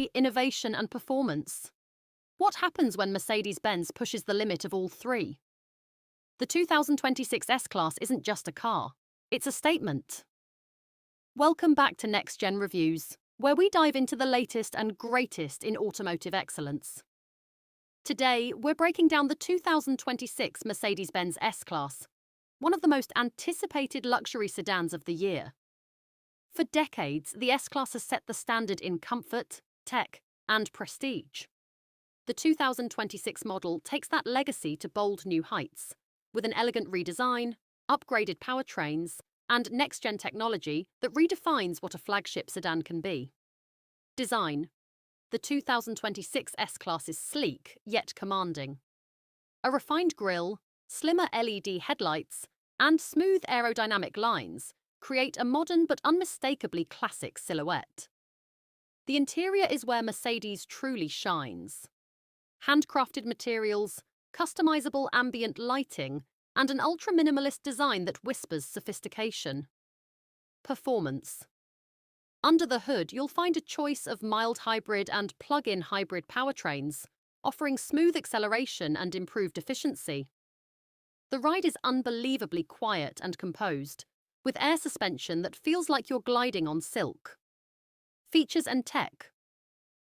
luxury, innovation, and performance. What happens when Mercedes-Benz pushes the limit of all three? The 2026 S-Class isn't just a car, it's a statement. Welcome back to Next Gen Reviews, where we dive into the latest and greatest in automotive excellence. Today, we're breaking down the 2026 Mercedes-Benz S-Class, one of the most anticipated luxury sedans of the year. For decades, the S-Class has set the standard in comfort, tech, and prestige. The 2026 model takes that legacy to bold new heights, with an elegant redesign, upgraded powertrains, and next-gen technology that redefines what a flagship sedan can be. Design. The 2026 S-Class is sleek, yet commanding. A refined grille, slimmer LED headlights, and smooth aerodynamic lines create a modern but unmistakably classic silhouette. The interior is where Mercedes truly shines. Handcrafted materials, customizable ambient lighting, and an ultra-minimalist design that whispers sophistication. Performance. Under the hood, you'll find a choice of mild hybrid and plug-in hybrid powertrains, offering smooth acceleration and improved efficiency. The ride is unbelievably quiet and composed, with air suspension that feels like you're gliding on silk. Features and tech.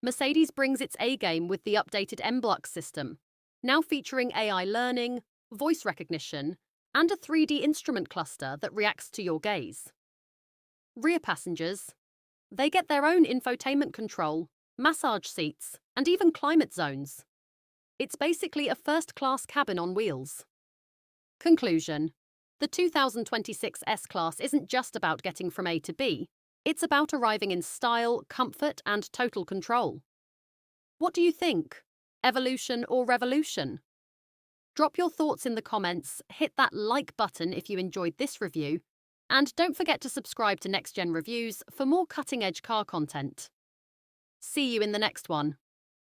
Mercedes brings its A-game with the updated MBUX system, now featuring AI learning, voice recognition, and a 3D instrument cluster that reacts to your gaze. Rear passengers. They get their own infotainment control, massage seats, and even climate zones. It's basically a first-class cabin on wheels. Conclusion. The 2026 S-Class isn't just about getting from A to B, it's about arriving in style, comfort, and total control. What do you think? Evolution or revolution? Drop your thoughts in the comments, hit that like button if you enjoyed this review, and don't forget to subscribe to Next Gen Reviews for more cutting-edge car content. See you in the next one.